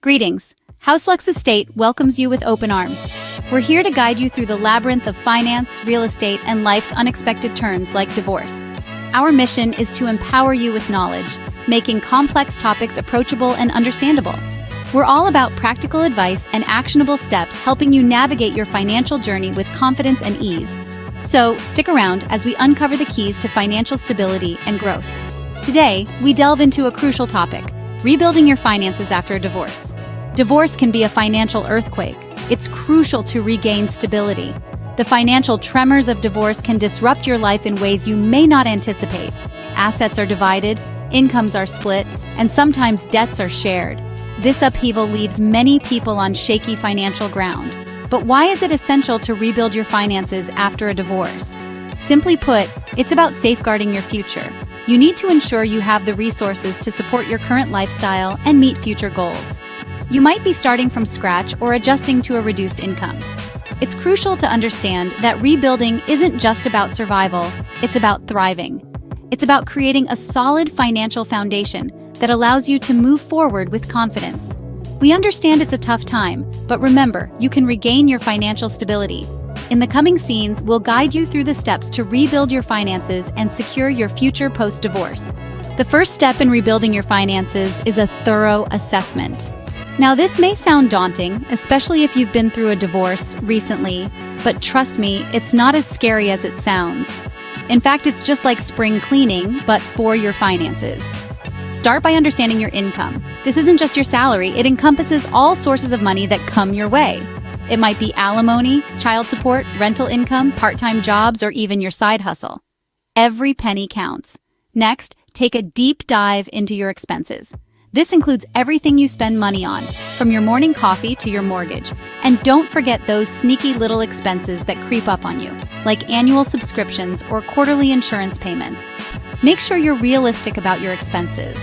Greetings. HouseLux Estate welcomes you with open arms. We're here to guide you through the labyrinth of finance, real estate, and life's unexpected turns like divorce. Our mission is to empower you with knowledge, making complex topics approachable and understandable. We're all about practical advice and actionable steps helping you navigate your financial journey with confidence and ease. So, stick around as we uncover the keys to financial stability and growth. Today, we delve into a crucial topic: rebuilding your finances after a divorce. Divorce can be a financial earthquake. It's crucial to regain stability. The financial tremors of divorce can disrupt your life in ways you may not anticipate. Assets are divided, incomes are split, and sometimes debts are shared. This upheaval leaves many people on shaky financial ground. But why is it essential to rebuild your finances after a divorce? Simply put, it's about safeguarding your future. You need to ensure you have the resources to support your current lifestyle and meet future goals. You might be starting from scratch or adjusting to a reduced income. It's crucial to understand that rebuilding isn't just about survival, it's about thriving. It's about creating a solid financial foundation that allows you to move forward with confidence. We understand it's a tough time, but remember, you can regain your financial stability. In the coming scenes, we'll guide you through the steps to rebuild your finances and secure your future post-divorce. The first step in rebuilding your finances is a thorough assessment. Now, this may sound daunting, especially if you've been through a divorce recently, but trust me, it's not as scary as it sounds. In fact, it's just like spring cleaning, but for your finances. Start by understanding your income. This isn't just your salary, it encompasses all sources of money that come your way. It might be alimony, child support, rental income, part-time jobs, or even your side hustle. Every penny counts. Next, take a deep dive into your expenses. This includes everything you spend money on, from your morning coffee to your mortgage. And don't forget those sneaky little expenses that creep up on you, like annual subscriptions or quarterly insurance payments. Make sure you're realistic about your expenses.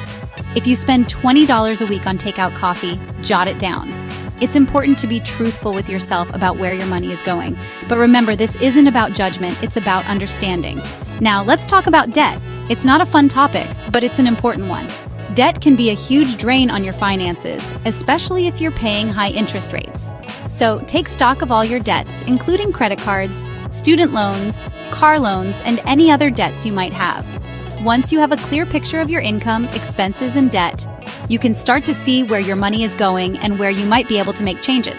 If you spend $20 a week on takeout coffee, jot it down. It's important to be truthful with yourself about where your money is going. But remember, this isn't about judgment, it's about understanding. Now, let's talk about debt. It's not a fun topic, but it's an important one. Debt can be a huge drain on your finances, especially if you're paying high interest rates. So take stock of all your debts, including credit cards, student loans, car loans, and any other debts you might have. Once you have a clear picture of your income, expenses, and debt, you can start to see where your money is going and where you might be able to make changes.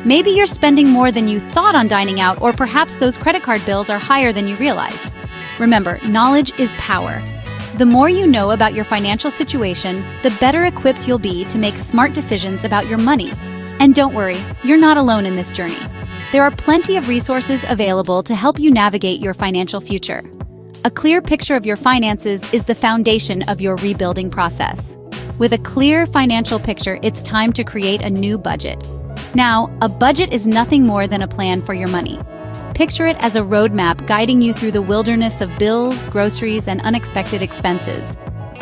Maybe you're spending more than you thought on dining out, or perhaps those credit card bills are higher than you realized. Remember, knowledge is power. The more you know about your financial situation, the better equipped you'll be to make smart decisions about your money. And don't worry, you're not alone in this journey. There are plenty of resources available to help you navigate your financial future. A clear picture of your finances is the foundation of your rebuilding process. With a clear financial picture, it's time to create a new budget. Now, a budget is nothing more than a plan for your money. Picture it as a roadmap guiding you through the wilderness of bills, groceries, and unexpected expenses.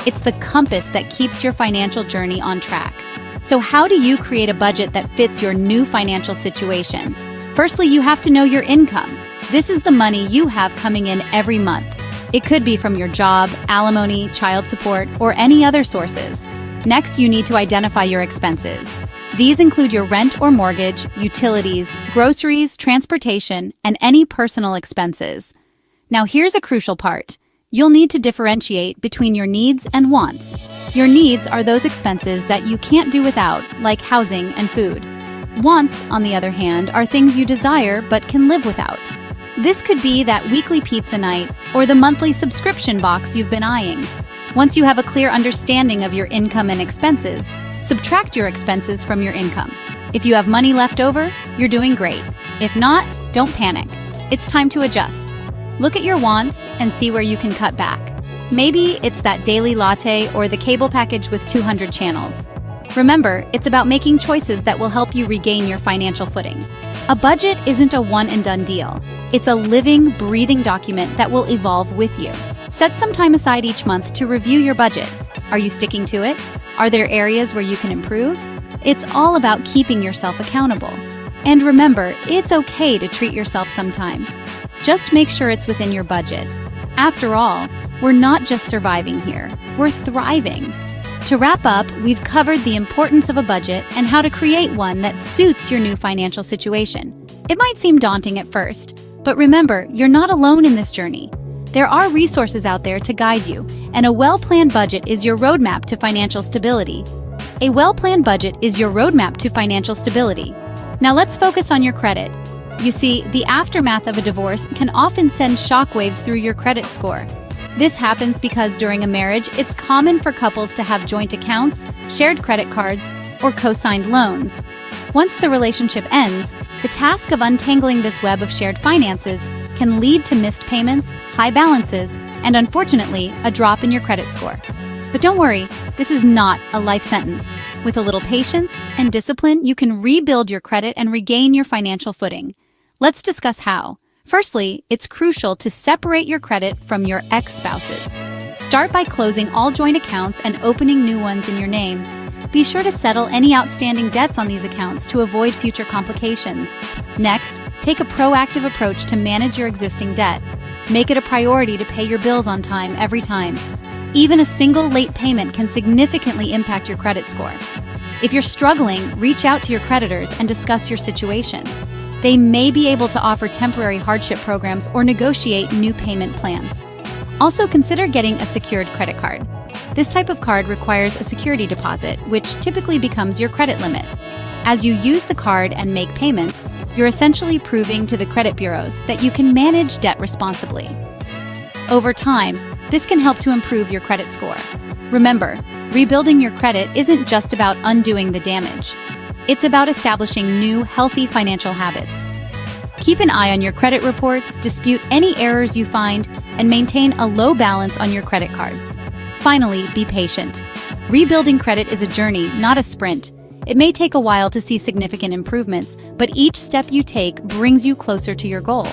It's the compass that keeps your financial journey on track. So how do you create a budget that fits your new financial situation? Firstly, you have to know your income. This is the money you have coming in every month. It could be from your job, alimony, child support, or any other sources. Next, you need to identify your expenses. These include your rent or mortgage, utilities, groceries, transportation, and any personal expenses. Now here's a crucial part. You'll need to differentiate between your needs and wants. Your needs are those expenses that you can't do without, like housing and food. Wants, on the other hand, are things you desire but can live without. This could be that weekly pizza night or the monthly subscription box you've been eyeing. Once you have a clear understanding of your income and expenses, subtract your expenses from your income. If you have money left over, you're doing great. If not, don't panic. It's time to adjust. Look at your wants and see where you can cut back. Maybe it's that daily latte or the cable package with 200 channels. Remember, it's about making choices that will help you regain your financial footing. A budget isn't a one-and-done deal. It's a living, breathing document that will evolve with you. Set some time aside each month to review your budget. Are you sticking to it? Are there areas where you can improve? It's all about keeping yourself accountable. And remember, it's okay to treat yourself sometimes. Just make sure it's within your budget. After all, we're not just surviving here, we're thriving. To wrap up, we've covered the importance of a budget and how to create one that suits your new financial situation. It might seem daunting at first, but remember, you're not alone in this journey. There are resources out there to guide you, and a well-planned budget is your roadmap to financial stability. A well-planned budget is your roadmap to financial stability. Now let's focus on your credit. You see, the aftermath of a divorce can often send shockwaves through your credit score. This happens because during a marriage, it's common for couples to have joint accounts, shared credit cards, or co-signed loans. Once the relationship ends, the task of untangling this web of shared finances can lead to missed payments, high balances, and unfortunately, a drop in your credit score. But don't worry, this is not a life sentence. With a little patience and discipline, you can rebuild your credit and regain your financial footing. Let's discuss how. Firstly, it's crucial to separate your credit from your ex-spouse's. Start by closing all joint accounts and opening new ones in your name. Be sure to settle any outstanding debts on these accounts to avoid future complications. Next, take a proactive approach to manage your existing debt. Make it a priority to pay your bills on time every time. Even a single late payment can significantly impact your credit score. If you're struggling, reach out to your creditors and discuss your situation. They may be able to offer temporary hardship programs or negotiate new payment plans. Also, consider getting a secured credit card. This type of card requires a security deposit, which typically becomes your credit limit. As you use the card and make payments, you're essentially proving to the credit bureaus that you can manage debt responsibly. Over time, this can help to improve your credit score. Remember, rebuilding your credit isn't just about undoing the damage. It's about establishing new, healthy financial habits. Keep an eye on your credit reports, dispute any errors you find, and maintain a low balance on your credit cards. Finally, be patient. Rebuilding credit is a journey, not a sprint. It may take a while to see significant improvements, but each step you take brings you closer to your goal.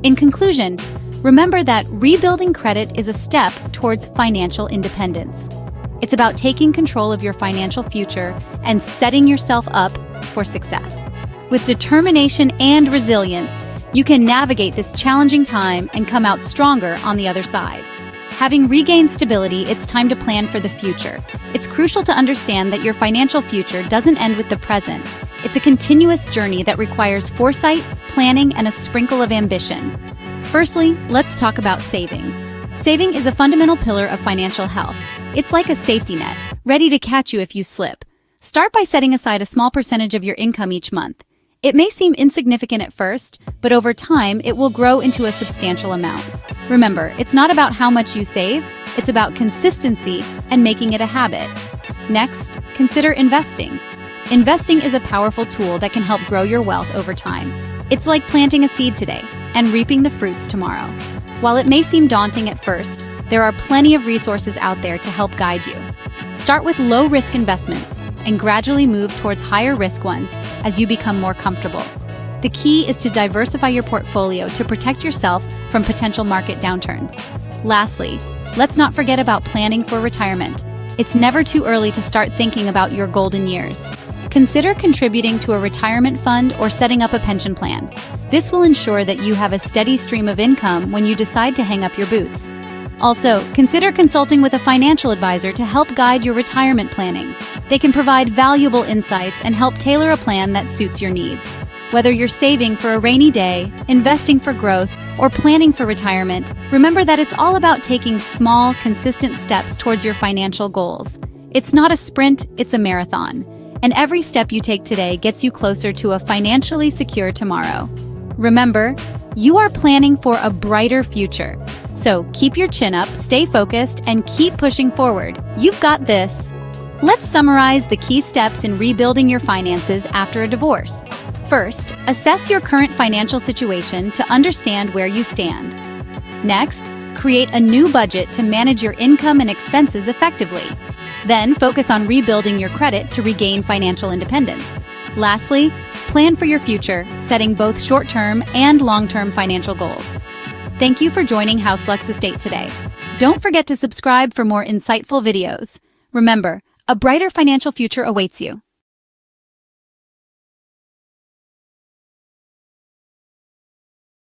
In conclusion, remember that rebuilding credit is a step towards financial independence. It's about taking control of your financial future and setting yourself up for success. With determination and resilience, you can navigate this challenging time and come out stronger on the other side. Having regained stability, it's time to plan for the future. It's crucial to understand that your financial future doesn't end with the present. It's a continuous journey that requires foresight, planning, and a sprinkle of ambition. Firstly, let's talk about saving. Saving is a fundamental pillar of financial health. It's like a safety net, ready to catch you if you slip. Start by setting aside a small percentage of your income each month. It may seem insignificant at first, but over time, it will grow into a substantial amount. Remember, it's not about how much you save, it's about consistency and making it a habit. Next, consider investing. Investing is a powerful tool that can help grow your wealth over time. It's like planting a seed today and reaping the fruits tomorrow. While it may seem daunting at first, there are plenty of resources out there to help guide you. Start with low-risk investments and gradually move towards higher-risk ones as you become more comfortable. The key is to diversify your portfolio to protect yourself from potential market downturns. Lastly, let's not forget about planning for retirement. It's never too early to start thinking about your golden years. Consider contributing to a retirement fund or setting up a pension plan. This will ensure that you have a steady stream of income when you decide to hang up your boots. Also, consider consulting with a financial advisor to help guide your retirement planning. They can provide valuable insights and help tailor a plan that suits your needs. Whether you're saving for a rainy day, investing for growth, or planning for retirement, remember that it's all about taking small, consistent steps towards your financial goals. It's not a sprint, it's a marathon. And every step you take today gets you closer to a financially secure tomorrow. Remember, you are planning for a brighter future. So keep your chin up, stay focused, and keep pushing forward. You've got this. Let's summarize the key steps in rebuilding your finances after a divorce. First, assess your current financial situation to understand where you stand. Next, create a new budget to manage your income and expenses effectively. Then, focus on rebuilding your credit to regain financial independence. Lastly, plan for your future, setting both short-term and long-term financial goals. Thank you for joining House Lux Estate today. Don't forget to subscribe for more insightful videos. Remember, a brighter financial future awaits you.